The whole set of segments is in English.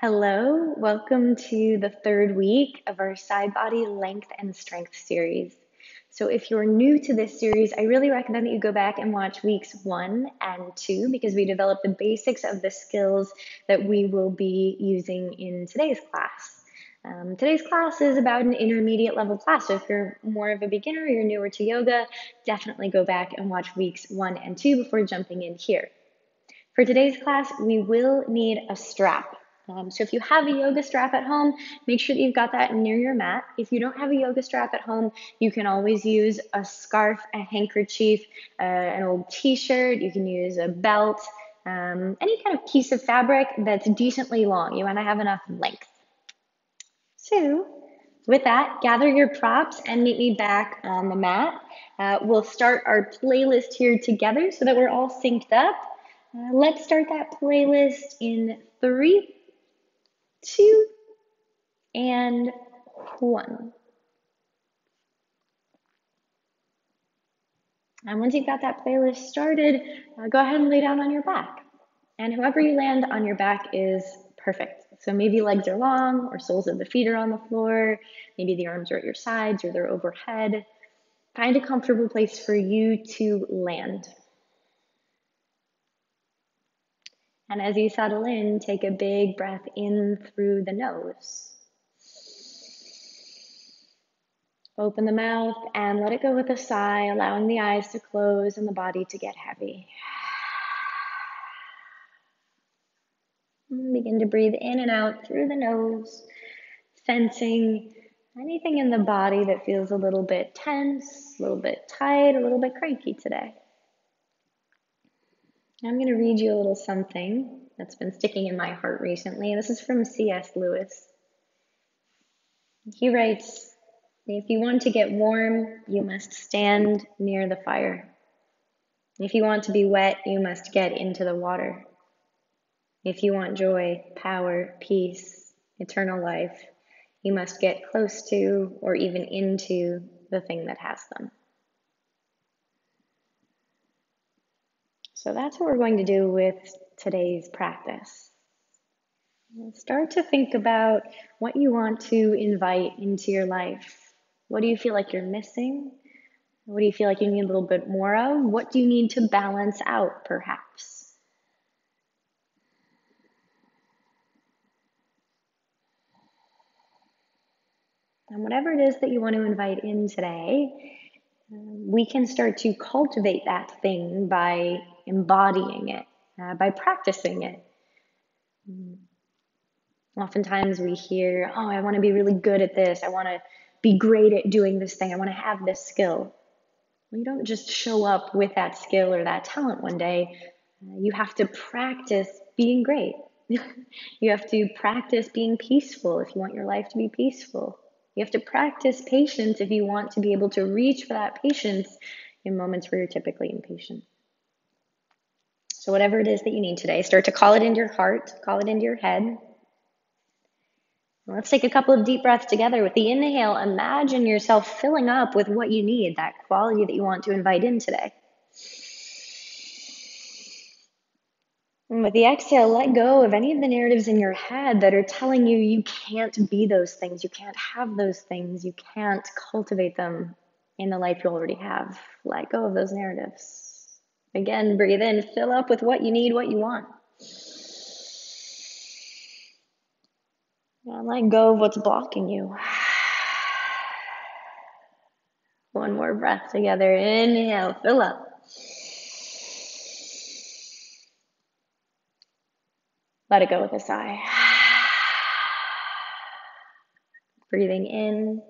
Hello, welcome to the third week of our side body length and strength series. So if you're new to this series, I really recommend that you go back and watch weeks 1 and 2 because we developed the basics of the skills that we will be using in today's class. Today's class is about an intermediate level class, so if you're more of a beginner or you're newer to yoga, definitely go back and watch weeks 1 and 2 before jumping in here. For today's class, we will need a strap. So if you have a yoga strap at home, make sure that you've got that near your mat. If you don't have a yoga strap at home, you can always use a scarf, a handkerchief, an old t-shirt. You can use a belt, any kind of piece of fabric that's decently long. You want to have enough length. So with that, gather your props and meet me back on the mat. We'll start our playlist here together so that we're all synced up. Let's start that playlist in 3, 2, and 1. And once you've got that playlist started, go ahead and lay down on your back. And however you land on your back is perfect. So maybe legs are long or soles of the feet are on the floor. Maybe the arms are at your sides or they're overhead. Find a comfortable place for you to land. And as you settle in, take a big breath in through the nose. Open the mouth and let it go with a sigh, allowing the eyes to close and the body to get heavy. Begin to breathe in and out through the nose, sensing anything in the body that feels a little bit tense, a little bit tight, a little bit cranky today. I'm going to read you a little something that's been sticking in my heart recently. This is from C.S. Lewis. He writes, "If you want to get warm, you must stand near the fire. If you want to be wet, you must get into the water. If you want joy, power, peace, eternal life, you must get close to or even into the thing that has them." So that's what we're going to do with today's practice. Start to think about what you want to invite into your life. What do you feel like you're missing? What do you feel like you need a little bit more of? What do you need to balance out, perhaps? And whatever it is that you want to invite in today, we can start to cultivate that thing by embodying it, by practicing it. Oftentimes we hear, oh, I want to be really good at this. I want to be great at doing this thing. I want to have this skill. Well, you don't just show up with that skill or that talent one day. You have to practice being great. You have to practice being peaceful if you want your life to be peaceful. You have to practice patience if you want to be able to reach for that patience in moments where you're typically impatient. So whatever it is that you need today, start to call it into your heart, call it into your head. Let's take a couple of deep breaths together. With the inhale, imagine yourself filling up with what you need, that quality that you want to invite in today. And with the exhale, let go of any of the narratives in your head that are telling you you can't be those things, you can't have those things, you can't cultivate them in the life you already have. Let go of those narratives. Again, breathe in, fill up with what you need, what you want. And let go of what's blocking you. One more breath together. Inhale, fill up. Let it go with a sigh. Breathing in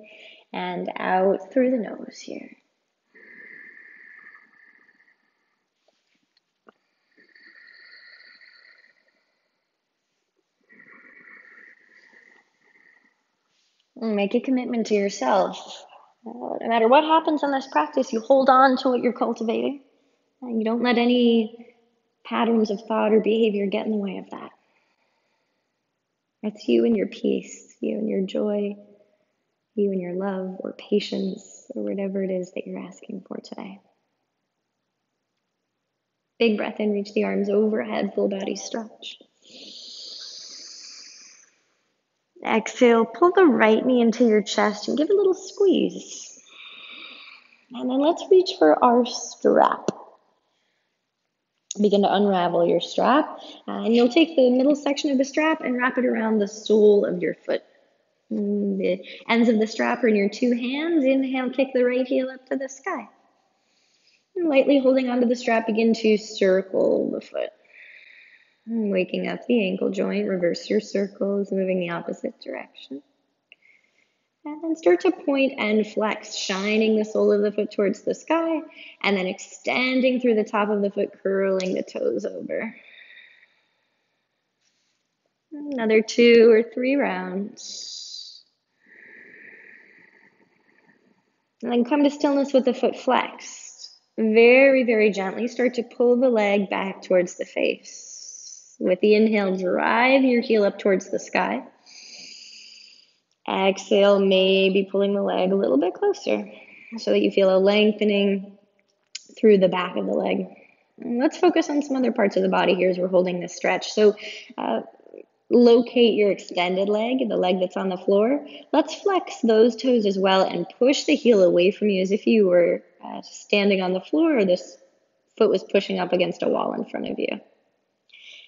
and out through the nose here. Make a commitment to yourself. No matter what happens in this practice, you hold on to what you're cultivating. And you don't let any patterns of thought or behavior get in the way of that. It's you and your peace, you and your joy, you and your love or patience or whatever it is that you're asking for today. Big breath in, reach the arms overhead, full body stretch. Exhale, pull the right knee into your chest and give a little squeeze. And then let's reach for our strap. Begin to unravel your strap, and you'll take the middle section of the strap and wrap it around the sole of your foot. The ends of the strap are in your two hands. Inhale, kick the right heel up to the sky. And lightly holding onto the strap, begin to circle the foot. And waking up the ankle joint, reverse your circles, moving the opposite direction. And then start to point and flex, shining the sole of the foot towards the sky, and then extending through the top of the foot, curling the toes over. Another 2 or 3 rounds. And then come to stillness with the foot flexed. Very, very gently start to pull the leg back towards the face. With the inhale, drive your heel up towards the sky. Exhale, maybe pulling the leg a little bit closer so that you feel a lengthening through the back of the leg. And let's focus on some other parts of the body here as we're holding this stretch. So locate your extended leg, the leg that's on the floor. Let's flex those toes as well and push the heel away from you as if you were standing on the floor or this foot was pushing up against a wall in front of you.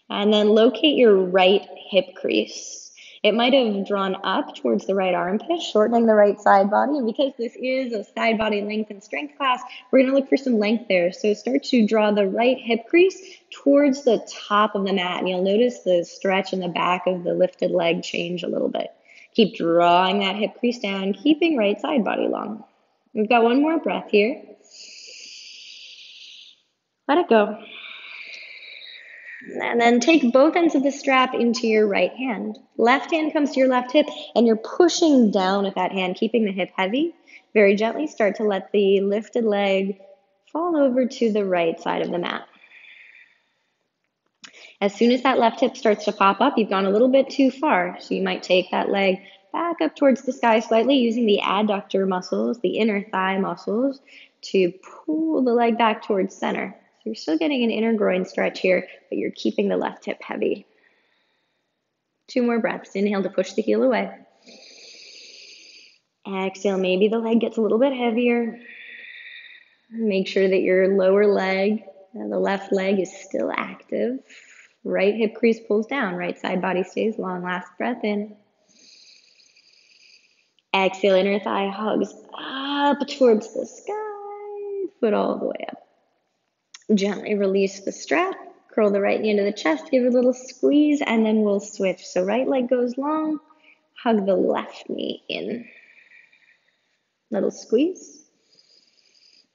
And then locate your right hip crease. It might have drawn up towards the right armpit, shortening the right side body. And because this is a side body length and strength class, we're going to look for some length there. So start to draw the right hip crease towards the top of the mat. And you'll notice the stretch in the back of the lifted leg change a little bit. Keep drawing that hip crease down, keeping right side body long. We've got one more breath here. Let it go. And then take both ends of the strap into your right hand. Left hand comes to your left hip, and you're pushing down with that hand, keeping the hip heavy. Very gently start to let the lifted leg fall over to the right side of the mat. As soon as that left hip starts to pop up, you've gone a little bit too far. So you might take that leg back up towards the sky slightly, using the adductor muscles, the inner thigh muscles, to pull the leg back towards center. You're still getting an inner groin stretch here, but you're keeping the left hip heavy. 2 more breaths. Inhale to push the heel away. Exhale, maybe the leg gets a little bit heavier. Make sure that your lower leg, the left leg, is still active. Right hip crease pulls down, right side body stays long. Last breath in. Exhale, inner thigh hugs up towards the sky. Foot all the way up. Gently release the strap, curl the right knee into the chest, give it a little squeeze, and then we'll switch. So right leg goes long, hug the left knee in. Little squeeze.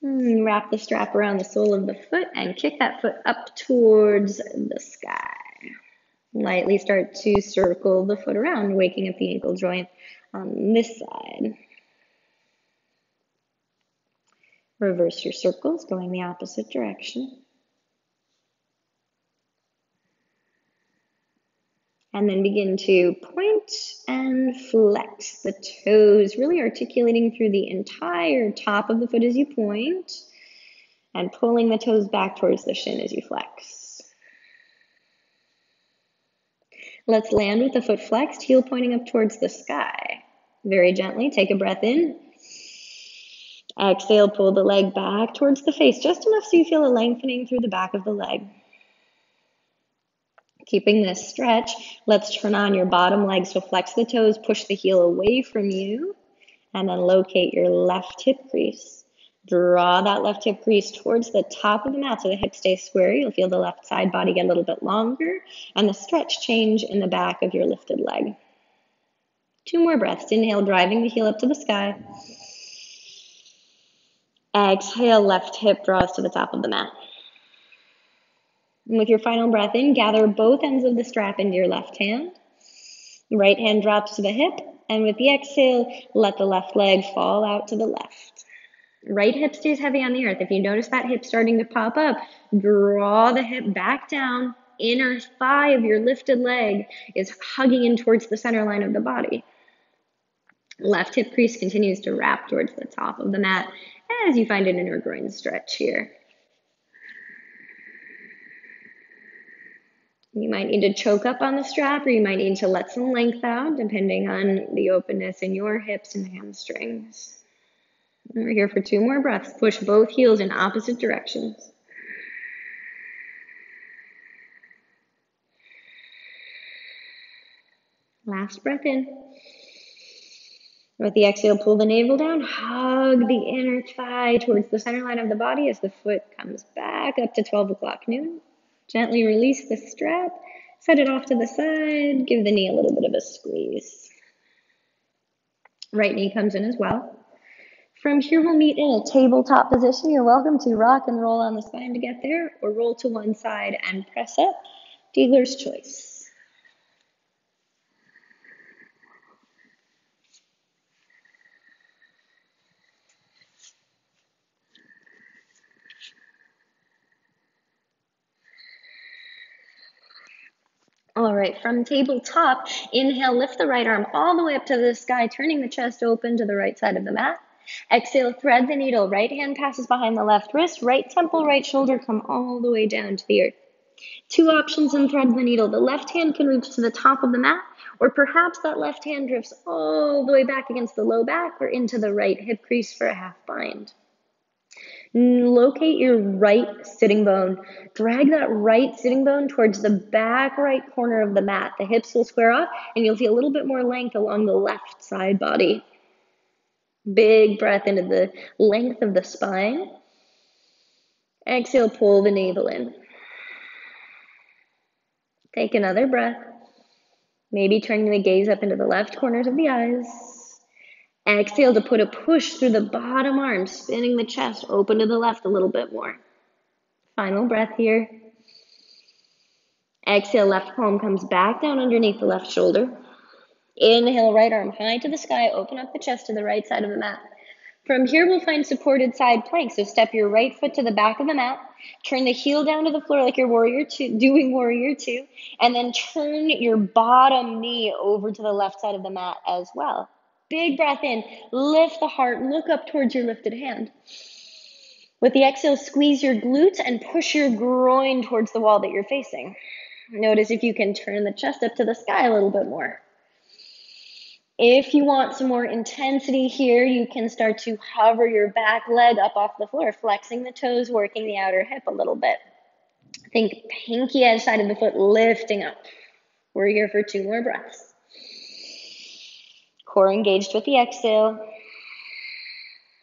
Wrap the strap around the sole of the foot and kick that foot up towards the sky. Lightly start to circle the foot around, waking up the ankle joint on this side. Reverse your circles, going the opposite direction. And then begin to point and flex the toes, really articulating through the entire top of the foot as you point, and pulling the toes back towards the shin as you flex. Let's land with the foot flexed, heel pointing up towards the sky. Very gently, take a breath in. Exhale, pull the leg back towards the face, just enough so you feel a lengthening through the back of the leg. Keeping this stretch, let's turn on your bottom leg. So flex the toes, push the heel away from you, and then locate your left hip crease. Draw that left hip crease towards the top of the mat so the hips stay square. You'll feel the left side body get a little bit longer, and the stretch change in the back of your lifted leg. 2 more breaths. Inhale, driving the heel up to the sky. Exhale, left hip draws to the top of the mat. And with your final breath in, gather both ends of the strap into your left hand. The right hand drops to the hip, and with the exhale, let the left leg fall out to the left. Right hip stays heavy on the earth. If you notice that hip starting to pop up, draw the hip back down. Inner thigh of your lifted leg is hugging in towards the center line of the body. Left hip crease continues to wrap towards the top of the mat as you find an inner groin stretch here. You might need to choke up on the strap, or you might need to let some length out, depending on the openness in your hips and hamstrings. And we're here for 2 more breaths. Push both heels in opposite directions. Last breath in. With the exhale, pull the navel down, hug the inner thigh towards the center line of the body as the foot comes back up to 12 o'clock noon. Gently release the strap, set it off to the side, give the knee a little bit of a squeeze. Right knee comes in as well. From here, we'll meet in a tabletop position. You're welcome to rock and roll on the spine to get there, or roll to one side and press up. Dealer's choice. All right, from tabletop, inhale, lift the right arm all the way up to the sky, turning the chest open to the right side of the mat. Exhale, thread the needle. Right hand passes behind the left wrist. Right temple, right shoulder come all the way down to the earth. 2 options in thread the needle. The left hand can reach to the top of the mat, or perhaps that left hand drifts all the way back against the low back or into the right hip crease for a half bind. Locate your right sitting bone. Drag that right sitting bone towards the back right corner of the mat. The hips will square off, and you'll feel a little bit more length along the left side body. Big breath into the length of the spine. Exhale, pull the navel in. Take another breath. Maybe turning the gaze up into the left corners of the eyes. Exhale to put a push through the bottom arm, spinning the chest open to the left a little bit more. Final breath here. Exhale, left palm comes back down underneath the left shoulder. Inhale, right arm high to the sky, open up the chest to the right side of the mat. From here, we'll find supported side plank. So step your right foot to the back of the mat, turn the heel down to the floor like you're doing warrior two, and then turn your bottom knee over to the left side of the mat as well. Big breath in, lift the heart, look up towards your lifted hand. With the exhale, squeeze your glutes and push your groin towards the wall that you're facing. Notice if you can turn the chest up to the sky a little bit more. If you want some more intensity here, you can start to hover your back leg up off the floor, flexing the toes, working the outer hip a little bit. Think pinky edge side of the foot lifting up. We're here for 2 more breaths. Core engaged with the exhale.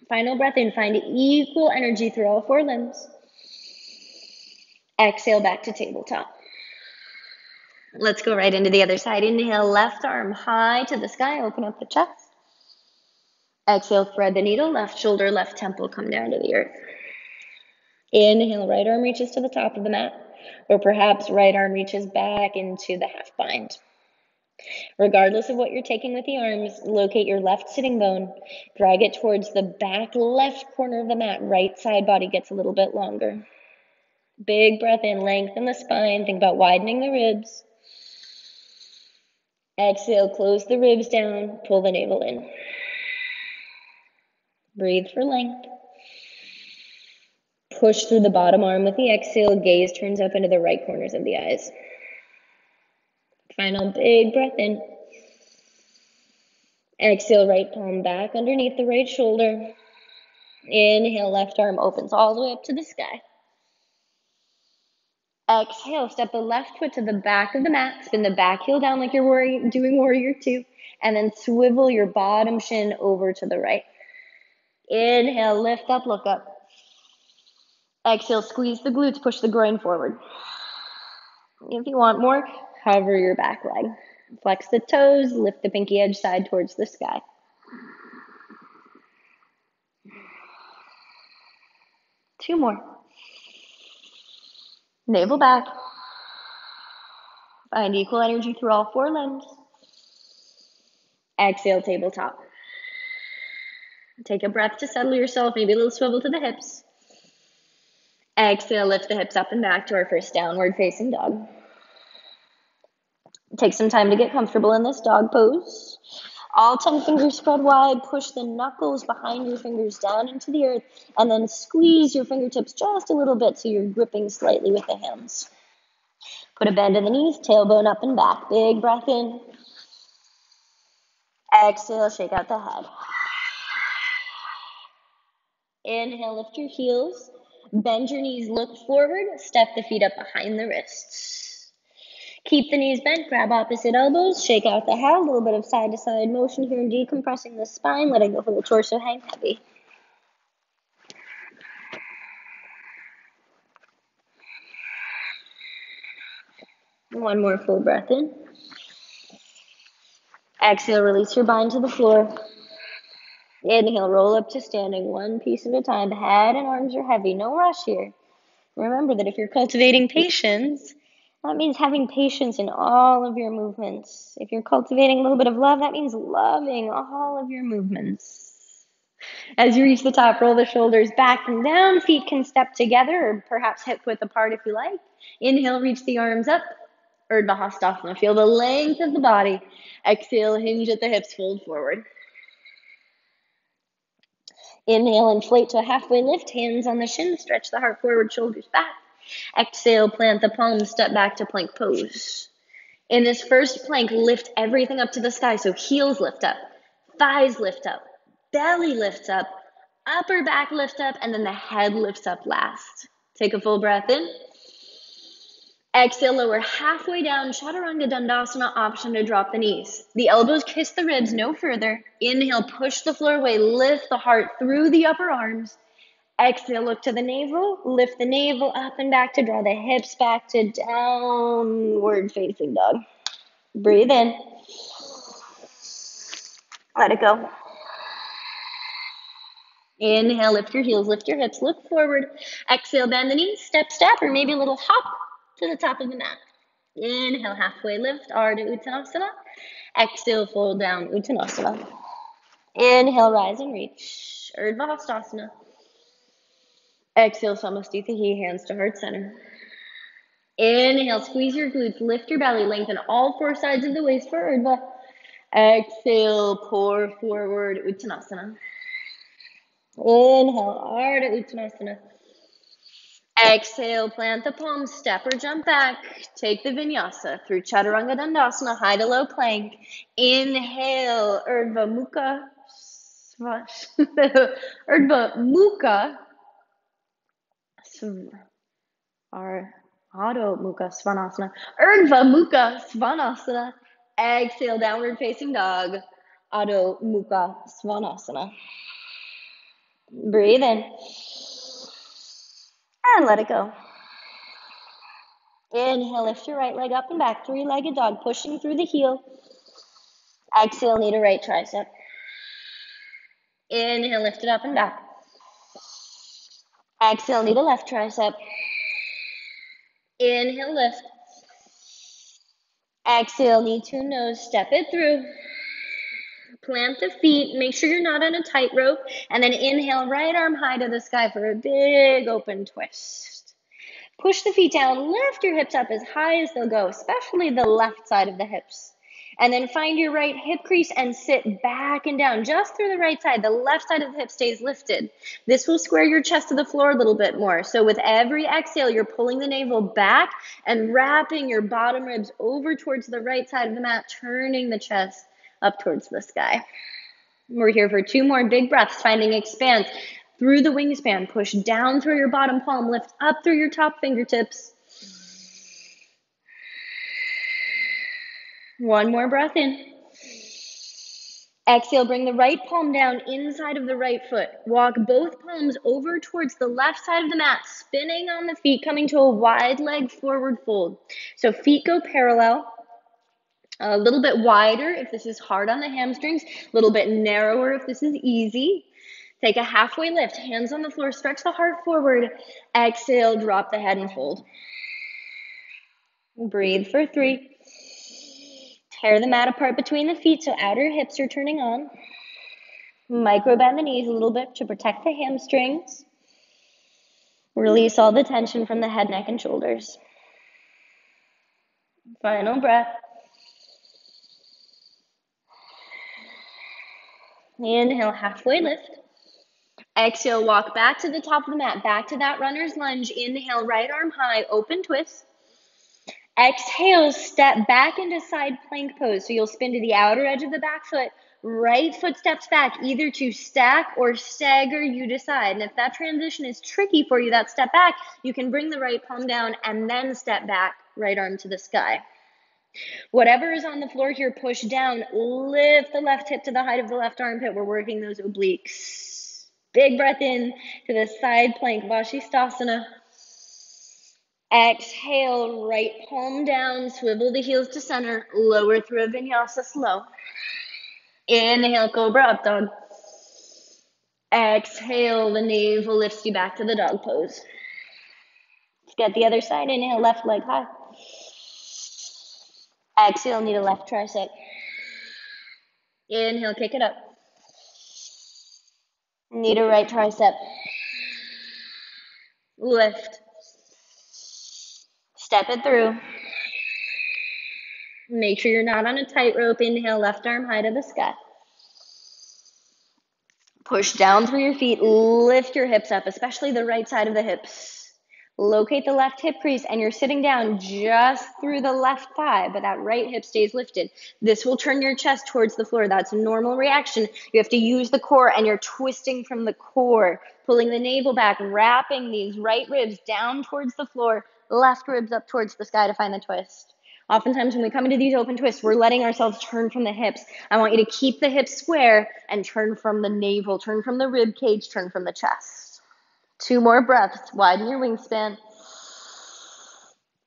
Final breath in, find equal energy through all 4 limbs. Exhale back to tabletop. Let's go right into the other side. Inhale, left arm high to the sky, open up the chest. Exhale, thread the needle, left shoulder, left temple, come down to the earth. Inhale, right arm reaches to the top of the mat, or perhaps right arm reaches back into the half bind. Regardless of what you're taking with the arms, locate your left sitting bone, drag it towards the back left corner of the mat, right side body gets a little bit longer. Big breath in, lengthen the spine, think about widening the ribs. Exhale, close the ribs down, pull the navel in. Breathe for length. Push through the bottom arm with the exhale, gaze turns up into the right corners of the eyes. Final big breath in. Exhale, right palm back underneath the right shoulder. Inhale, left arm opens all the way up to the sky. Exhale, step the left foot to the back of the mat, spin the back heel down like you're doing warrior two, and then swivel your bottom shin over to the right. Inhale, lift up, look up. Exhale, squeeze the glutes, push the groin forward. If you want more, hover your back leg. Flex the toes, lift the pinky edge side towards the sky. Two more. Navel back. Find equal energy through all 4 limbs. Exhale, tabletop. Take a breath to settle yourself, maybe a little swivel to the hips. Exhale, lift the hips up and back to our first downward facing dog. Take some time to get comfortable in this dog pose. All 10 fingers spread wide, push the knuckles behind your fingers down into the earth, and then squeeze your fingertips just a little bit so you're gripping slightly with the hands. Put a bend in the knees, tailbone up and back. Big breath in. Exhale, shake out the head. Inhale, lift your heels. Bend your knees, look forward. Step the feet up behind the wrists. Keep the knees bent, grab opposite elbows, shake out the head. A little bit of side-to-side motion here, decompressing the spine, letting the whole torso hang heavy. One more full breath in. Exhale, release your bind to the floor. Inhale, roll up to standing, one piece at a time. Head and arms are heavy, no rush here. Remember that if you're cultivating patience, that means having patience in all of your movements. If you're cultivating a little bit of love, that means loving all of your movements. As you reach the top, roll the shoulders back and down. Feet can step together or perhaps hip width apart if you like. Inhale, reach the arms up. Urdhva Hastasana. Feel the length of the body. Exhale, hinge at the hips, fold forward. Inhale, inflate to a halfway lift. Hands on the shins. Stretch the heart forward, shoulders back. Exhale, plant the palms, step back to plank pose. In this first plank, lift everything up to the sky. So heels lift up, thighs lift up, belly lifts up, upper back lift up, and then the head lifts up last. Take a full breath in. Exhale, lower halfway down, Chaturanga Dandasana, option to drop the knees. The elbows kiss the ribs, no further. Inhale, push the floor away, lift the heart through the upper arms. Exhale, look to the navel, lift the navel up and back to draw the hips back to downward facing dog. Breathe in. Let it go. Inhale, lift your heels, lift your hips, look forward. Exhale, bend the knees, step, step, or maybe a little hop to the top of the mat. Inhale, halfway lift, Ardha Uttanasana. Exhale, fold down, Uttanasana. Inhale, rise and reach, Urdhva Hastasana. Exhale, Samastitihi, hands to heart center. Inhale, squeeze your glutes, lift your belly, lengthen all four sides of the waist for Urdhva. Exhale, pour forward, Uttanasana. Inhale, Ardha Uttanasana. Exhale, plant the palms, step or jump back. Take the vinyasa through Chaturanga Dandasana, high to low plank. Inhale, Urdhva Mukha. Urdhva Mukha. Adho Mukha Svanasana. Urdhva Mukha Svanasana. Exhale, downward facing dog. Adho Mukha Svanasana. Breathe in. And let it go. Inhale, lift your right leg up and back, three-legged dog, pushing through the heel. Exhale, knee to right tricep. Inhale, lift it up and back. Exhale, knee to left tricep. Inhale, lift. Exhale, knee to nose, step it through. Plant the feet, make sure you're not on a tightrope, and then inhale, right arm high to the sky for a big open twist. Push the feet down, lift your hips up as high as they'll go, especially the left side of the hips. And then find your right hip crease and sit back and down, just through the right side. The left side of the hip stays lifted. This will square your chest to the floor a little bit more. So with every exhale, you're pulling the navel back and wrapping your bottom ribs over towards the right side of the mat, turning the chest up towards the sky. We're here for two more big breaths, finding expanse through the wingspan. Push down through your bottom palm, lift up through your top fingertips. One more breath in. Exhale, bring the right palm down inside of the right foot. Walk both palms over towards the left side of the mat, spinning on the feet, coming to a wide leg forward fold. So feet go parallel. A little bit wider if this is hard on the hamstrings, a little bit narrower if this is easy. Take a halfway lift, hands on the floor, stretch the heart forward. Exhale, drop the head and fold. Breathe for 3. Tear the mat apart between the feet so outer hips are turning on. Micro bend the knees a little bit to protect the hamstrings. Release all the tension from the head, neck, and shoulders. Final breath. Inhale, halfway lift. Exhale, walk back to the top of the mat, back to that runner's lunge. Inhale, right arm high, open twist. Exhale, step back into side plank pose. So you'll spin to the outer edge of the back foot. Right foot steps back, either to stack or stagger, you decide. And if that transition is tricky for you, that step back, you can bring the right palm down and then step back, right arm to the sky. Whatever is on the floor here, push down. Lift the left hip to the height of the left armpit. We're working those obliques. Big breath in to the side plank, Vashisthasana. Exhale, right palm down, swivel the heels to center, lower through a vinyasa slow. Inhale, cobra up dog. Exhale, the navel lifts you back to the dog pose. Let's get the other side. Inhale, left leg high. Exhale, knee to left tricep. Inhale, kick it up. Knee to right tricep. Lift. Step it through. Make sure you're not on a tightrope. Inhale, left arm high to the sky. Push down through your feet. Lift your hips up, especially the right side of the hips. Locate the left hip crease, and you're sitting down just through the left thigh, but that right hip stays lifted. This will turn your chest towards the floor. That's a normal reaction. You have to use the core, and you're twisting from the core, pulling the navel back, wrapping these right ribs down towards the floor, left ribs up towards the sky to find the twist. Oftentimes when we come into these open twists, we're letting ourselves turn from the hips. I want you to keep the hips square and turn from the navel, turn from the rib cage, turn from the chest. 2 more breaths. Widen your wingspan.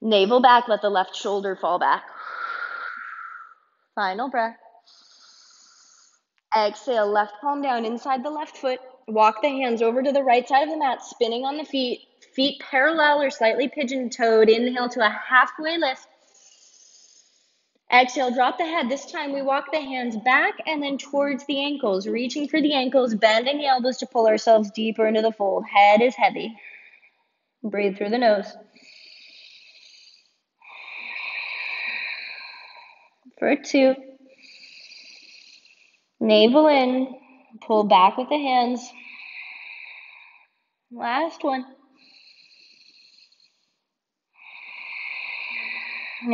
Navel back. Let the left shoulder fall back. Final breath. Exhale. Left palm down inside the left foot. Walk the hands over to the right side of the mat, spinning on the feet. Feet parallel or slightly pigeon-toed. Inhale to a halfway lift. Exhale, drop the head. This time we walk the hands back and then towards the ankles, reaching for the ankles, bending the elbows to pull ourselves deeper into the fold. Head is heavy. Breathe through the nose. For 2. Navel in. Pull back with the hands. Last one.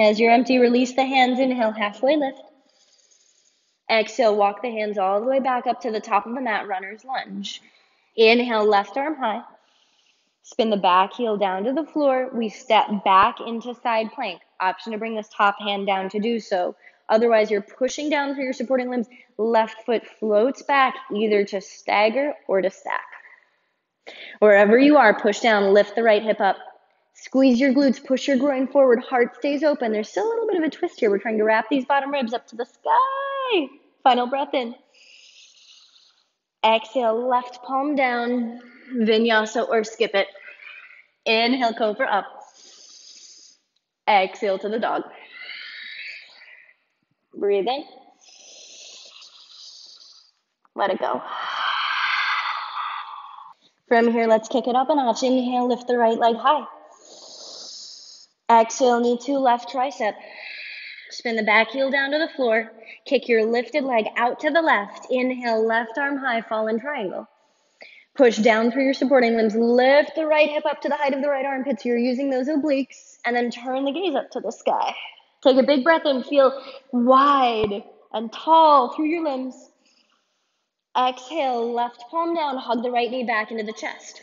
As you're empty, release the hands. Inhale, halfway lift. Exhale, walk the hands all the way back up to the top of the mat, runner's lunge. Inhale, left arm high. Spin the back heel down to the floor. We step back into side plank. Option to bring this top hand down to do so. Otherwise, you're pushing down through your supporting limbs. Left foot floats back, either to stagger or to stack. Wherever you are, push down, lift the right hip up. Squeeze your glutes, push your groin forward, heart stays open. There's still a little bit of a twist here. We're trying to wrap these bottom ribs up to the sky. Final breath in. Exhale, left palm down, vinyasa or skip it. Inhale, cobra up. Exhale to the dog. Breathe in. Let it go. From here, let's kick it up a notch. Inhale, lift the right leg high. Exhale, knee to left tricep. Spin the back heel down to the floor. Kick your lifted leg out to the left. Inhale, left arm high, fall in triangle. Push down through your supporting limbs. Lift the right hip up to the height of the right armpit. So you're using those obliques. And then turn the gaze up to the sky. Take a big breath in. Feel wide and tall through your limbs. Exhale, left palm down. Hug the right knee back into the chest.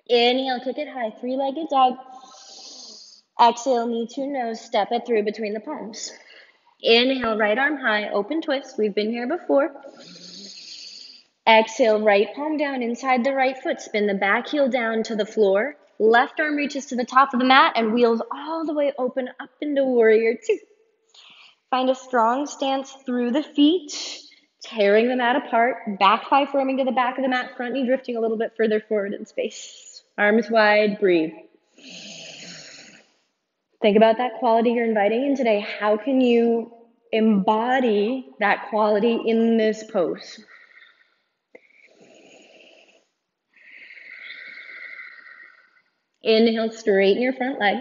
Inhale, kick it high. 3-legged dog. Exhale, knee to nose. Step it through between the palms. Inhale, right arm high. Open twist. We've been here before. Exhale, right palm down inside the right foot. Spin the back heel down to the floor. Left arm reaches to the top of the mat and wheels all the way open up into warrior 2. Find a strong stance through the feet, tearing the mat apart. Back thigh forming to the back of the mat, front knee drifting a little bit further forward in space. Arms wide, breathe. Think about that quality you're inviting in today. How can you embody that quality in this pose? Inhale, straighten your front leg.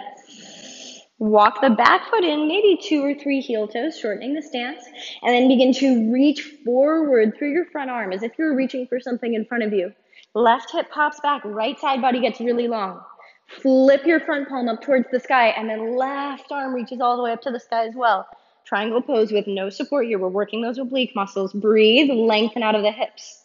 Walk the back foot in, maybe 2 or 3 heel toes, shortening the stance. And then begin to reach forward through your front arm as if you're reaching for something in front of you. Left hip pops back, right side body gets really long. Flip your front palm up towards the sky, and then left arm reaches all the way up to the sky as well. Triangle pose with no support here. We're working those oblique muscles. Breathe, lengthen out of the hips.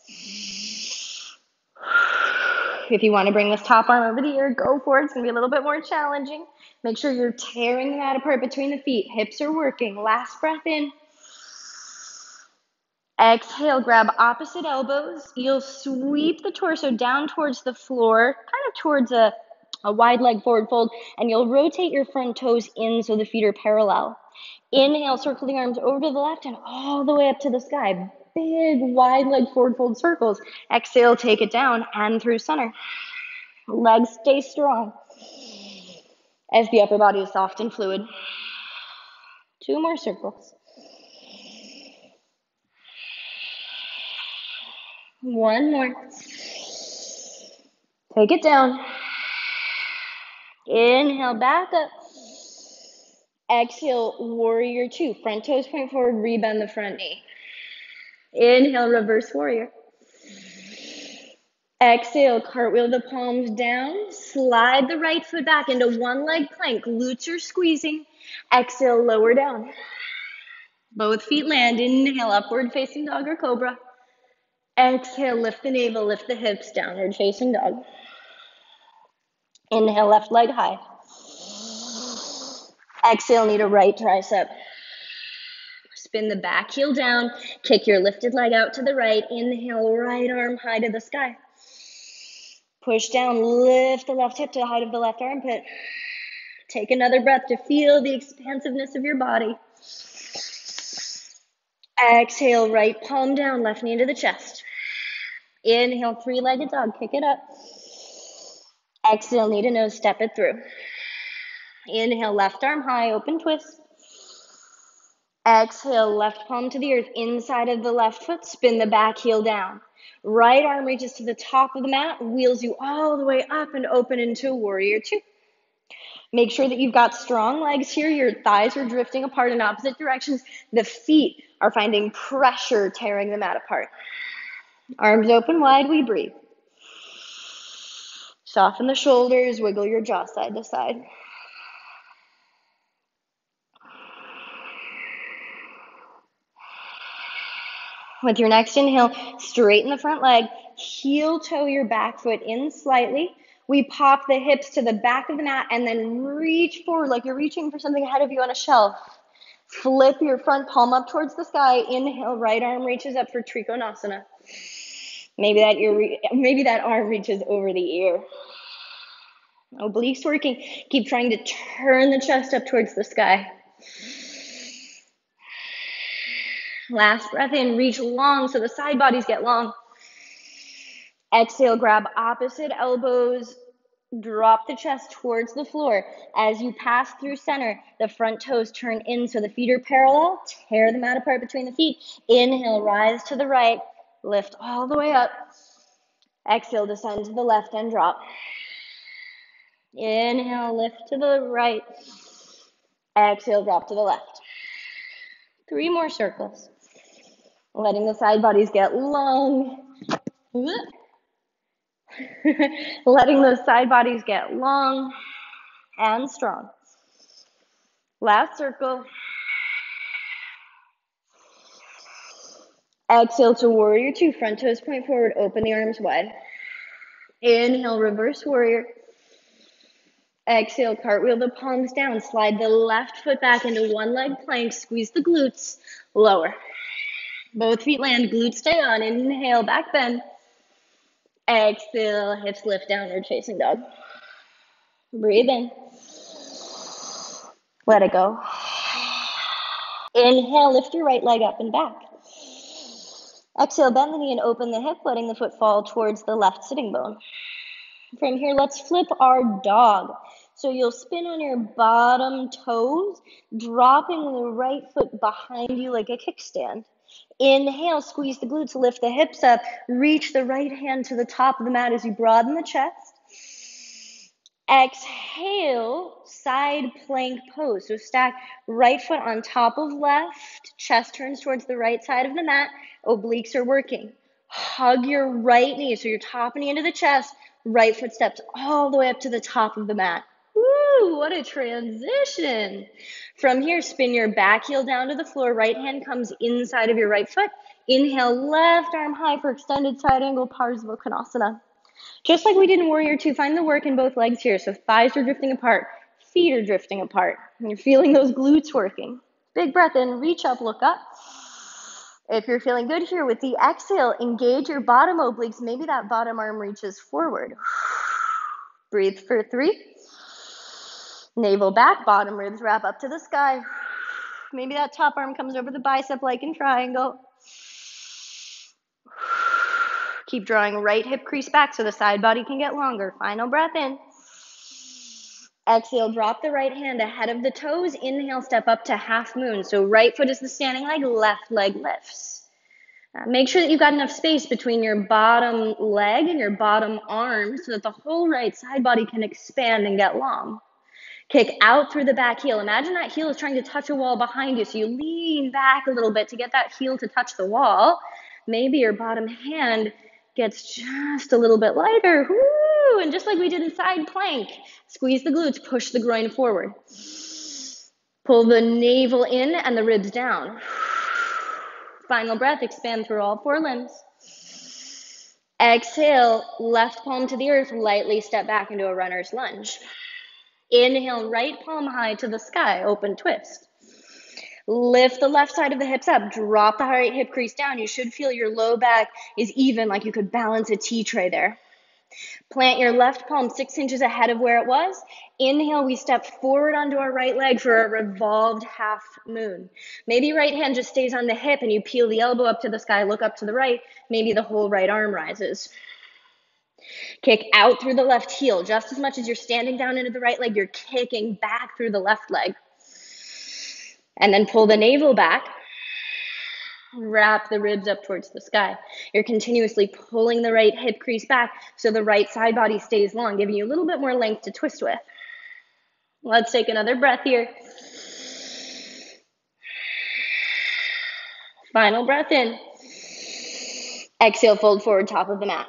If you want to bring this top arm over the ear, go for it. It's going to be a little bit more challenging. Make sure you're tearing the mat apart between the feet. Hips are working. Last breath in. Exhale, grab opposite elbows. You'll sweep the torso down towards the floor, kind of towards a wide leg forward fold, and you'll rotate your front toes in so the feet are parallel. Inhale, circle the arms over to the left and all the way up to the sky. Big, wide leg forward fold circles. Exhale, take it down and through center. Legs stay strong as the upper body is soft and fluid. 2 more circles. 1 more. Take it down. Inhale, back up. Exhale, warrior 2. Front toes point forward, rebend the front knee. Inhale, reverse warrior. Exhale, cartwheel the palms down. Slide the right foot back into one leg plank. Glutes are squeezing. Exhale, lower down. Both feet land. Inhale, upward facing dog or cobra. Exhale, lift the navel, lift the hips, downward facing dog. Inhale, left leg high. Exhale, knee to right tricep. Spin the back heel down. Kick your lifted leg out to the right. Inhale, right arm high to the sky. Push down, lift the left hip to the height of the left armpit. Take another breath to feel the expansiveness of your body. Exhale, right palm down, left knee into the chest. Inhale, 3-legged dog, kick it up. Exhale, knee to nose, step it through. Inhale, left arm high, open twist. Exhale, left palm to the earth, inside of the left foot, spin the back heel down. Right arm reaches to the top of the mat, wheels you all the way up and open into warrior 2. Make sure that you've got strong legs here. Your thighs are drifting apart in opposite directions. The feet are finding pressure, tearing the mat apart. Arms open wide, we breathe. Soften the shoulders, wiggle your jaw side to side. With your next inhale, straighten the front leg, heel toe your back foot in slightly. We pop the hips to the back of the mat and then reach forward like you're reaching for something ahead of you on a shelf. Flip your front palm up towards the sky. Inhale, right arm reaches up for Trikonasana. Maybe that arm reaches over the ear. Obliques working. Keep trying to turn the chest up towards the sky. Last breath in, reach long so the side bodies get long. Exhale, grab opposite elbows, drop the chest towards the floor. As you pass through center, the front toes turn in so the feet are parallel. Tear the mat apart between the feet. Inhale, rise to the right, lift all the way up. Exhale, descend to the left and drop. Inhale, lift to the right. Exhale, drop to the left. 3 more circles. Letting the side bodies get long. Letting those side bodies get long and strong. Last circle. Exhale to warrior 2. Front toes point forward. Open the arms wide. Inhale, reverse warrior. Exhale, cartwheel the palms down. Slide the left foot back into one leg plank. Squeeze the glutes. Lower. Both feet land. Glutes stay on. Inhale, back bend. Exhale, hips lift, downward facing dog. Breathe in. Let it go. Inhale, lift your right leg up and back. Exhale, bend the knee and open the hip, letting the foot fall towards the left sitting bone. From here, let's flip our dog. So you'll spin on your bottom toes, dropping the right foot behind you like a kickstand. Inhale, squeeze the glutes, lift the hips up, reach the right hand to the top of the mat as you broaden the chest. Exhale, side plank pose. So stack right foot on top of left, chest turns towards the right side of the mat, obliques are working. Hug your right knee, so your top knee into the chest, Right foot steps all the way up to the top of the mat. Woo, what a transition. From here, spin your back heel down to the floor. Right hand comes inside of your right foot. Inhale, left arm high for extended side angle Parsvakonasana. Just like we did in Warrior Two, find the work in both legs here. So thighs are drifting apart, feet are drifting apart. And you're feeling those glutes working. Big breath in, reach up, look up. If you're feeling good here with the exhale, engage your bottom obliques. Maybe that bottom arm reaches forward. Breathe for 3. Navel back, bottom ribs wrap up to the sky. Maybe that top arm comes over the bicep like in triangle. Keep drawing right hip crease back so the side body can get longer. Final breath in. Exhale, drop the right hand ahead of the toes. Inhale, step up to half moon. So right foot is the standing leg, left leg lifts. Make sure that you've got enough space between your bottom leg and your bottom arm so that the whole right side body can expand and get long. Kick out through the back heel. Imagine that heel is trying to touch a wall behind you, so you lean back a little bit to get that heel to touch the wall. Maybe your bottom hand gets just a little bit lighter. Woo! And just like we did in side plank, squeeze the glutes, push the groin forward. Pull the navel in and the ribs down. Final breath, expand through all 4 limbs. Exhale, left palm to the earth, lightly step back into a runner's lunge. Inhale, right palm high to the sky, open twist. Lift the left side of the hips up, drop the right hip crease down. You should feel your low back is even, like you could balance a tea tray there. Plant your left palm 6 inches ahead of where it was. Inhale, we step forward onto our right leg for a revolved half moon. Maybe right hand just stays on the hip and you peel the elbow up to the sky, look up to the right. Maybe the whole right arm rises. Kick out through the left heel. Just as much as you're standing down into the right leg, you're kicking back through the left leg. And then pull the navel back. Wrap the ribs up towards the sky. You're continuously pulling the right hip crease back so the right side body stays long, giving you a little bit more length to twist with. Let's take another breath here. Final breath in. Exhale, fold forward, top of the mat.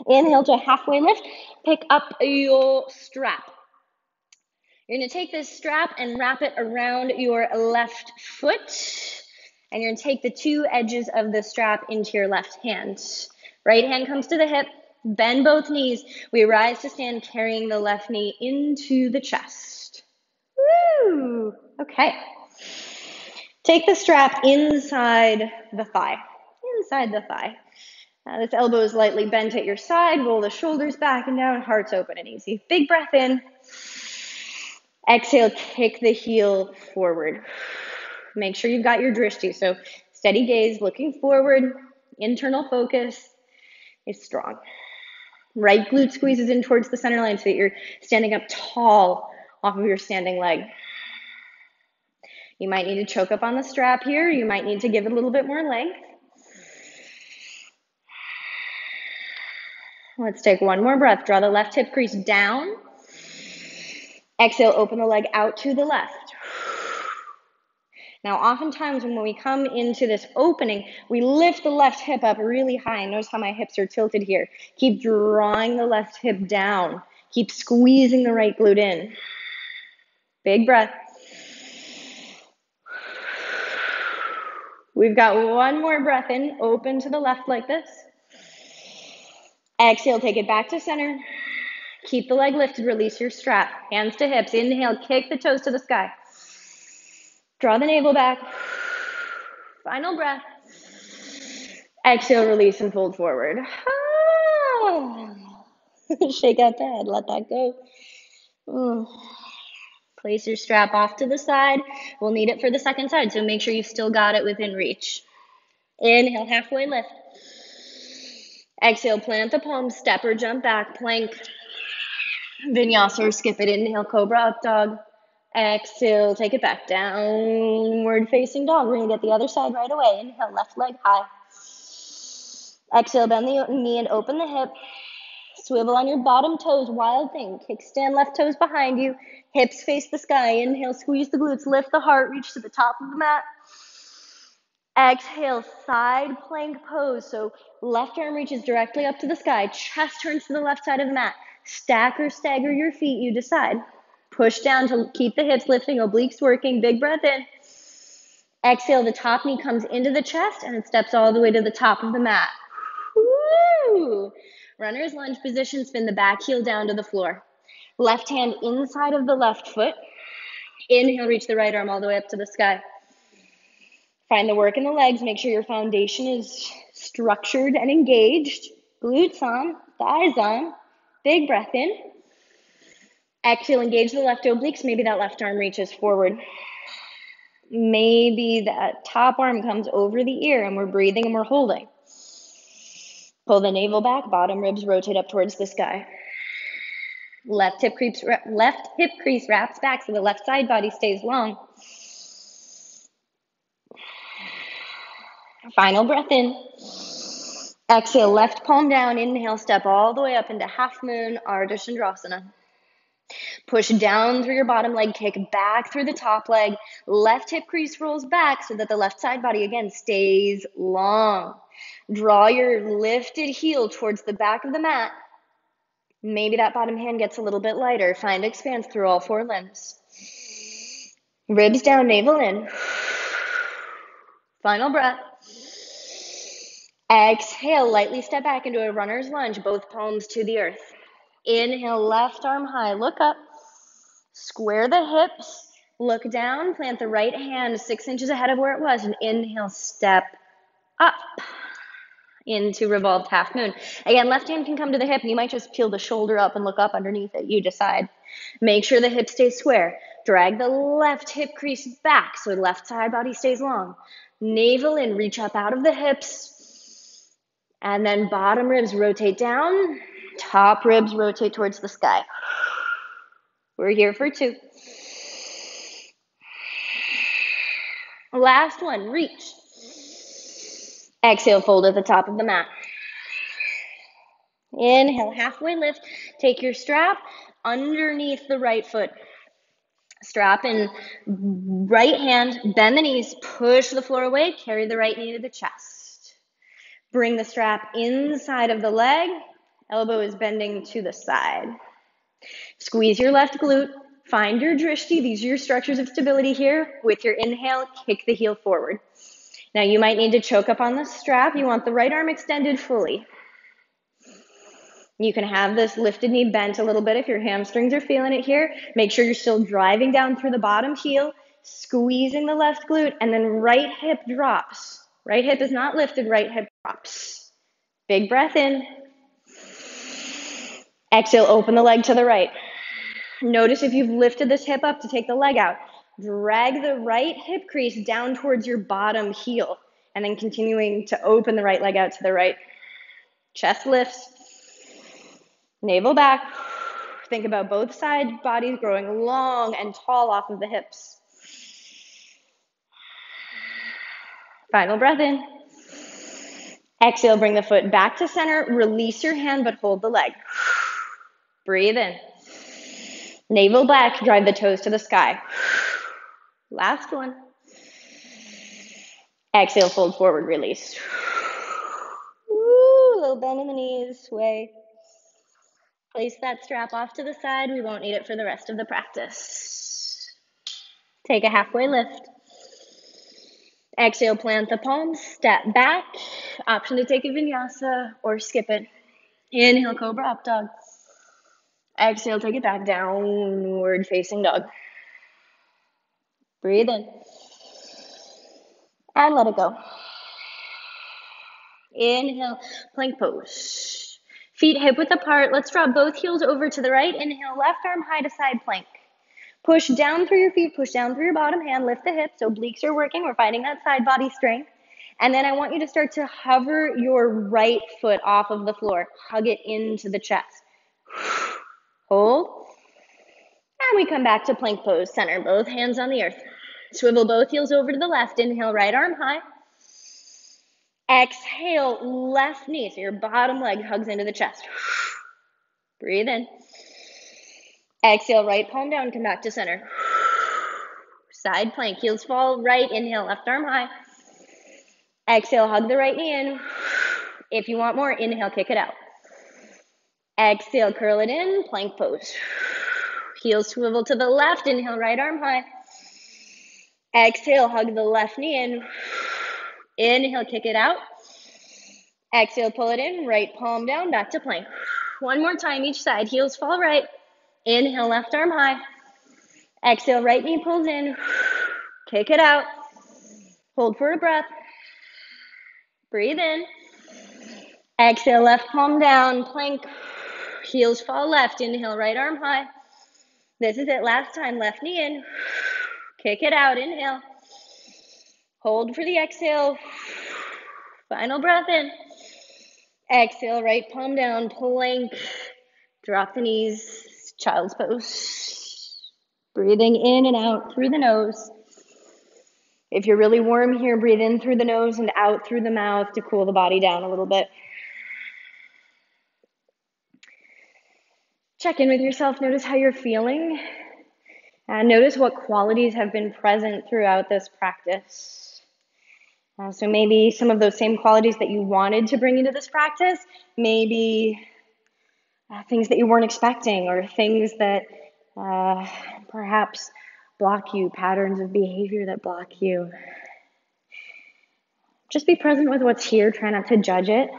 Inhale to halfway lift. Pick up your strap. You're going to take this strap and wrap it around your left foot. And you're going to take the 2 edges of the strap into your left hand. Right hand comes to the hip. Bend both knees. We rise to stand, carrying the left knee into the chest. Woo! Okay. Take the strap inside the thigh. Inside the thigh. This elbow is lightly bent at your side. Roll the shoulders back and down. Heart's open and easy. Big breath in. Exhale, kick the heel forward. Make sure you've got your drishti. So steady gaze, looking forward. Internal focus is strong. Right glute squeezes in towards the center line so that you're standing up tall off of your standing leg. You might need to choke up on the strap here. You might need to give it a little bit more length. Let's take one more breath. Draw the left hip crease down. Exhale, open the leg out to the left. Now, oftentimes when we come into this opening, we lift the left hip up really high. Notice how my hips are tilted here. Keep drawing the left hip down. Keep squeezing the right glute in. Big breath. We've got one more breath in. Open to the left like this. Exhale, take it back to center. Keep the leg lifted. Release your strap. Hands to hips. Inhale, kick the toes to the sky. Draw the navel back. Final breath. Exhale, release and fold forward. Shake out the head. Let that go. Place your strap off to the side. We'll need it for the second side, so make sure you've still got it within reach. Inhale, halfway lift. Exhale, plant the palms, step or jump back, plank, vinyasa or skip it. Inhale, cobra, up dog. Exhale, take it back, downward facing dog. We're going to get the other side right away. Inhale, left leg high. Exhale, bend the knee and open the hip. Swivel on your bottom toes, wild thing. Kickstand left toes behind you. Hips face the sky. Inhale, squeeze the glutes, lift the heart, reach to the top of the mat. Exhale, side plank pose. So left arm reaches directly up to the sky. Chest turns to the left side of the mat. Stack or stagger your feet, you decide. Push down to keep the hips lifting, obliques working. Big breath in. Exhale, the top knee comes into the chest and it steps all the way to the top of the mat. Woo! Runner's lunge position, spin the back heel down to the floor. Left hand inside of the left foot. Inhale, reach the right arm all the way up to the sky. Find the work in the legs. Make sure your foundation is structured and engaged. Glutes on, thighs on. Big breath in. Exhale, engage the left obliques. Maybe that left arm reaches forward. Maybe that top arm comes over the ear and we're breathing and we're holding. Pull the navel back, bottom ribs rotate up towards the sky. Left hip crease wraps back so the left side body stays long. Final breath in. Exhale, left palm down. Inhale, step all the way up into half moon, Ardha Chandrasana. Push down through your bottom leg, kick back through the top leg. Left hip crease rolls back so that the left side body again stays long. Draw your lifted heel towards the back of the mat. Maybe that bottom hand gets a little bit lighter. Find expanse through all four limbs. Ribs down, navel in. Final breath. Exhale, lightly step back into a runner's lunge, both palms to the earth. Inhale, left arm high, look up. Square the hips, look down, plant the right hand 6 inches ahead of where it was, and inhale, step up into revolved half moon. Again, left hand can come to the hip, and you might just peel the shoulder up and look up underneath it. You decide. Make sure the hip stays square. Drag the left hip crease back so the left side body stays long. Navel in, reach up out of the hips, and then bottom ribs rotate down, top ribs rotate towards the sky. We're here for 2. Last one, reach. Exhale, fold at the top of the mat. Inhale, halfway lift. Take your strap underneath the right foot. Strap in right hand, bend the knees, push the floor away, carry the right knee to the chest. Bring the strap inside of the leg, elbow is bending to the side. Squeeze your left glute, find your drishti. These are your structures of stability here. With your inhale, kick the heel forward. Now you might need to choke up on the strap. You want the right arm extended fully. You can have this lifted knee bent a little bit if your hamstrings are feeling it here. Make sure you're still driving down through the bottom heel, squeezing the left glute, and then right hip drops. Right hip is not lifted, right hip drops. Big breath in. Exhale, open the leg to the right. Notice if you've lifted this hip up to take the leg out. Drag the right hip crease down towards your bottom heel, and then continuing to open the right leg out to the right. Chest lifts. Navel back. Think about both side bodies growing long and tall off of the hips. Final breath in. Exhale, bring the foot back to center. Release your hand, but hold the leg. Breathe in. Navel back, drive the toes to the sky. Last one. Exhale, fold forward, release. Woo, little bend in the knees, sway. Place that strap off to the side. We won't need it for the rest of the practice. Take a halfway lift. Exhale, plant the palms, step back. Option to take a vinyasa or skip it. Inhale, cobra up dog. Exhale, take it back, downward facing dog. Breathe in. And let it go. Inhale, plank pose. Feet hip width apart. Let's drop both heels over to the right. Inhale, left arm high to side plank. Push down through your feet, push down through your bottom hand, lift the hips. Obliques are working. We're finding that side body strength. And then I want you to start to hover your right foot off of the floor. Hug it into the chest. Hold. And we come back to plank pose. Center both hands on the earth. Swivel both heels over to the left. Inhale, right arm high. Exhale, left knee. So your bottom leg hugs into the chest. Breathe in. Exhale, right palm down, come back to center. Side plank, heels fall right. Inhale, left arm high. Exhale, hug the right knee in. If you want more, inhale, kick it out. Exhale, curl it in, plank pose. Heels swivel to the left, inhale, right arm high. Exhale, hug the left knee in. Inhale, kick it out. Exhale, pull it in, right palm down, back to plank. One more time each side, heels fall right. Inhale, left arm high. Exhale, right knee pulls in. Kick it out. Hold for a breath. Breathe in. Exhale, left palm down, plank. Heels fall left, inhale, right arm high. This is it, last time, left knee in. Kick it out, inhale. Hold for the exhale. Final breath in. Exhale, right palm down, plank. Drop the knees, child's pose. Breathing in and out through the nose. If you're really warm here, breathe in through the nose and out through the mouth to cool the body down a little bit. Check in with yourself, notice how you're feeling. And notice what qualities have been present throughout this practice. So maybe some of those same qualities that you wanted to bring into this practice, maybe things that you weren't expecting, or things that perhaps block you, patterns of behavior that block you. Just be present with what's here, try not to judge it.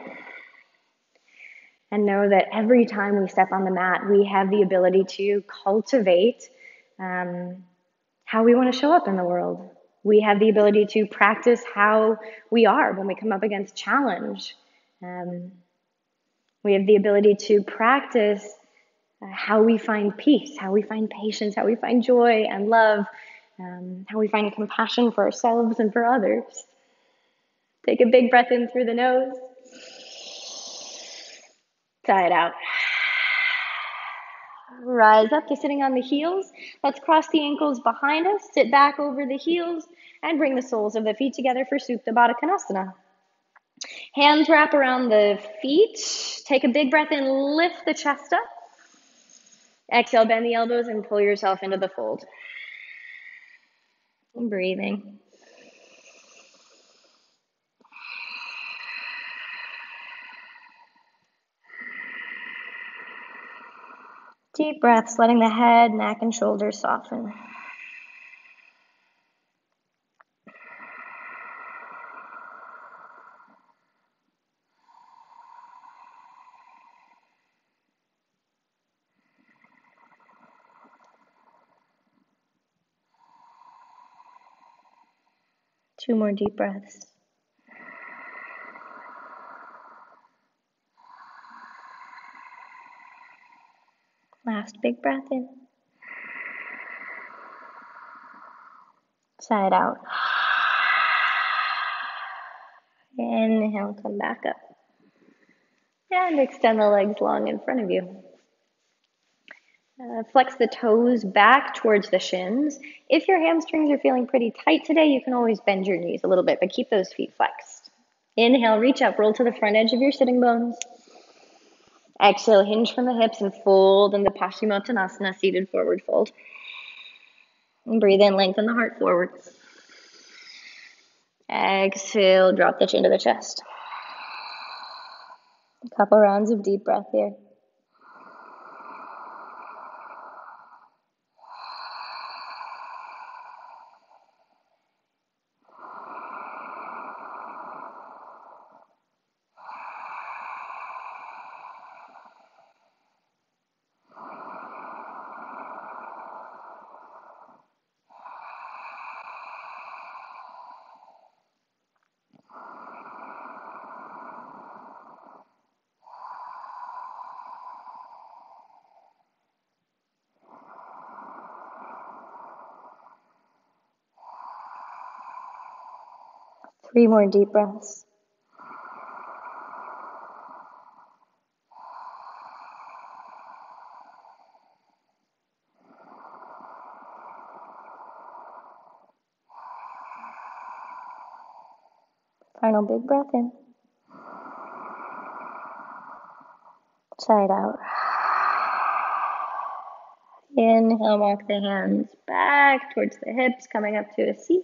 And know that every time we step on the mat, we have the ability to cultivate how we want to show up in the world. We have the ability to practice how we are when we come up against challenge. We have the ability to practice how we find peace, how we find patience, how we find joy and love, how we find compassion for ourselves and for others. Take a big breath in through the nose. Sigh it out. Rise up to sitting on the heels. Let's cross the ankles behind us, sit back over the heels, and bring the soles of the feet together for Supta Baddha Konasana. Hands wrap around the feet. Take a big breath in, lift the chest up. Exhale, bend the elbows and pull yourself into the fold. And breathing. Deep breaths, letting the head, neck, and shoulders soften. Two more deep breaths. Last big breath in. Sigh it out. Inhale, come back up. And extend the legs long in front of you. Flex the toes back towards the shins. If your hamstrings are feeling pretty tight today, you can always bend your knees a little bit, but keep those feet flexed. Inhale, reach up, roll to the front edge of your sitting bones. Exhale, hinge from the hips and fold into Paschimottanasana, seated forward fold. And breathe in, lengthen the heart forward. Exhale, drop the chin to the chest. A couple rounds of deep breath here. Three more deep breaths. Final big breath in. Sigh it out. Inhale, walk the hands back towards the hips, coming up to a seat.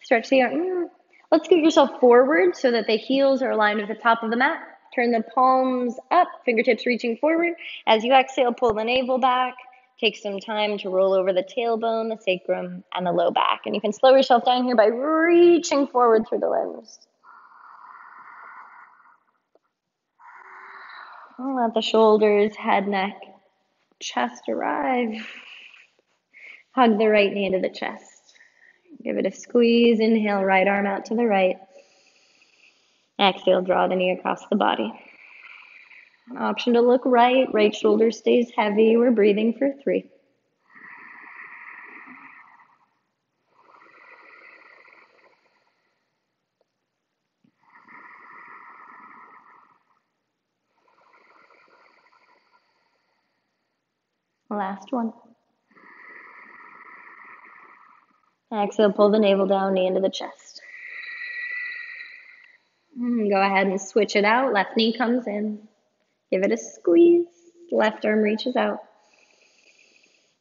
Stretch the arm. Let's scoot yourself forward so that the heels are aligned with the top of the mat. Turn the palms up, fingertips reaching forward. As you exhale, pull the navel back. Take some time to roll over the tailbone, the sacrum, and the low back. And you can slow yourself down here by reaching forward through the limbs. Let the shoulders, head, neck, chest arrive. Hug the right knee into the chest. Give it a squeeze. Inhale, right arm out to the right. Exhale, draw the knee across the body. Option to look right. Right shoulder stays heavy. We're breathing for 3. Last one. Exhale, pull the navel down, knee into the chest. Go ahead and switch it out. Left knee comes in. Give it a squeeze. Left arm reaches out.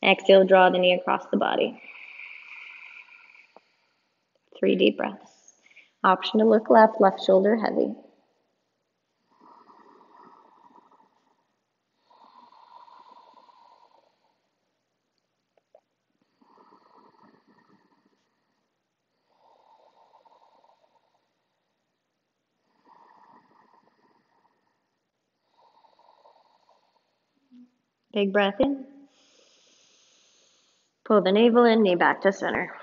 Exhale, draw the knee across the body. 3 deep breaths. Option to look left, left shoulder heavy. Big breath in. Pull the navel in, knee back to center.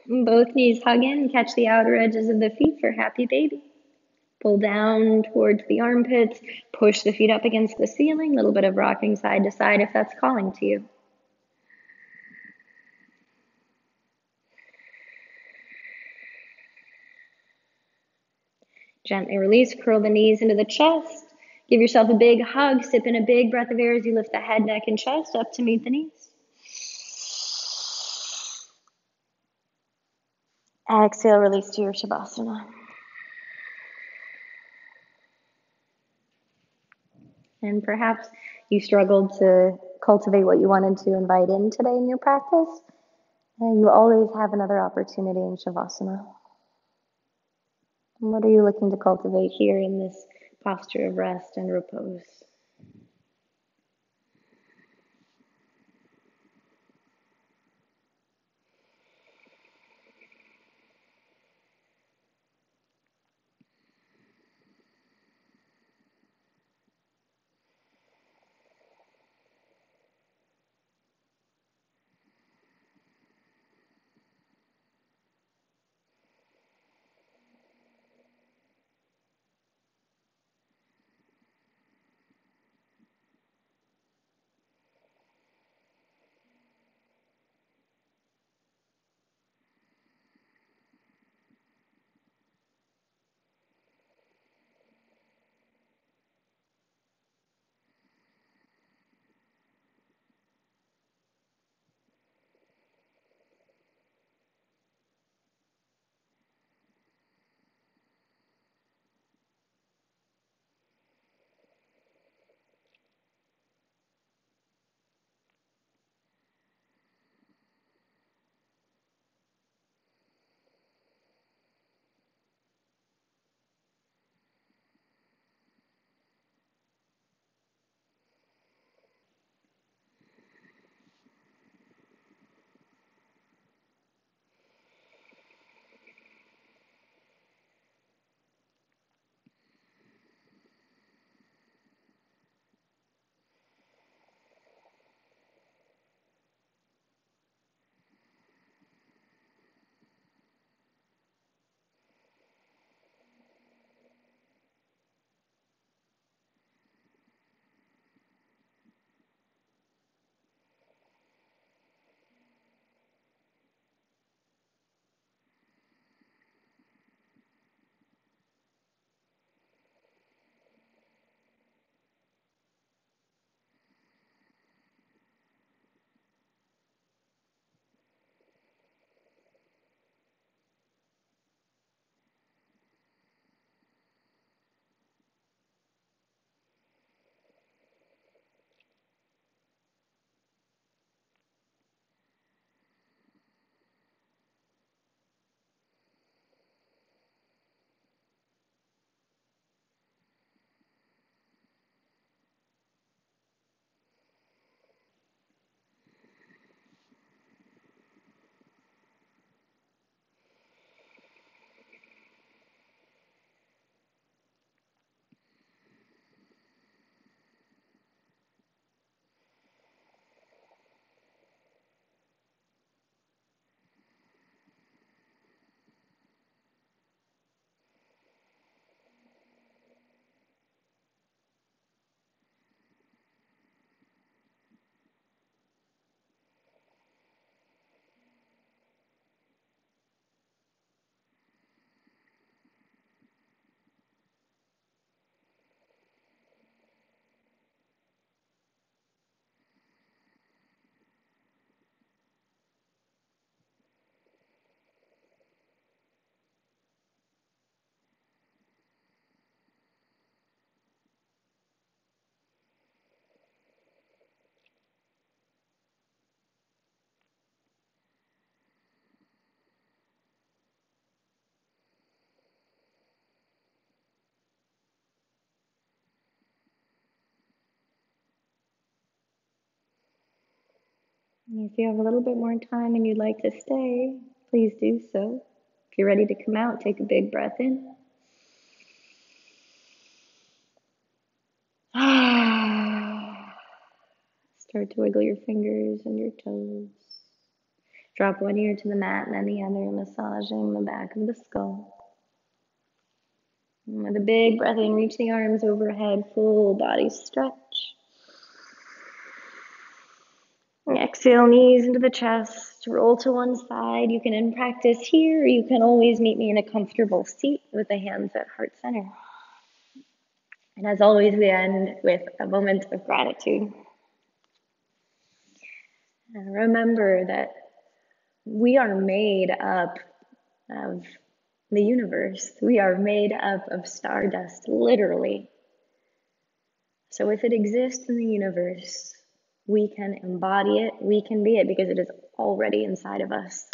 Both knees hug in, catch the outer edges of the feet for happy baby. Pull down towards the armpits, push the feet up against the ceiling, a little bit of rocking side to side if that's calling to you. Gently release, curl the knees into the chest. Give yourself a big hug, sip in a big breath of air as you lift the head, neck, and chest up to meet the knees. Exhale, release to your Shavasana. And perhaps you struggled to cultivate what you wanted to invite in today in your practice. And you always have another opportunity in Shavasana. And what are you looking to cultivate here in this posture of rest and repose? If you have a little bit more time and you'd like to stay, please do so. If you're ready to come out, take a big breath in. Start to wiggle your fingers and your toes. Drop one ear to the mat and then the other, massaging the back of the skull. And with a big breath in, reach the arms overhead, full body stretch. Exhale, knees into the chest, roll to one side. You can end practice here, or you can always meet me in a comfortable seat with the hands at heart center. And as always, we end with a moment of gratitude. And remember that we are made up of the universe. We are made up of stardust, literally. So if it exists in the universe, we can embody it, we can be it, because it is already inside of us.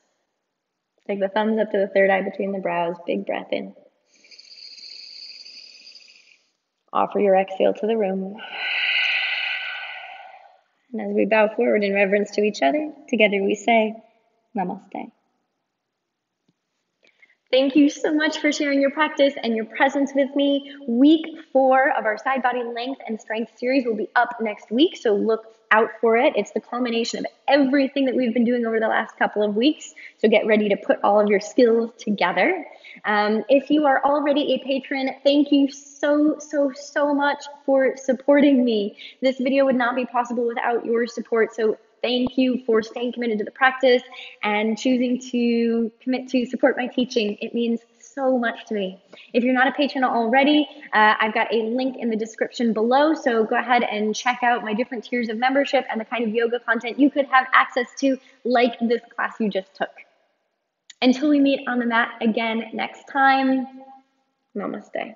Take the thumbs up to the third eye between the brows, big breath in. Offer your exhale to the room. And as we bow forward in reverence to each other, together we say, Namaste. Thank you so much for sharing your practice and your presence with me. Week 4 of our Side Body Length and Strength series will be up next week, so look out for it. It's the culmination of everything that we've been doing over the last couple of weeks, so get ready to put all of your skills together. If you are already a patron, thank you so much for supporting me. This video would not be possible without your support, so thank you for staying committed to the practice and choosing to commit to support my teaching. It means so much to me. If you're not a patron already, I've got a link in the description below, so go ahead and check out my different tiers of membership and the kind of yoga content you could have access to, like this class you just took. Until we meet on the mat again next time, namaste.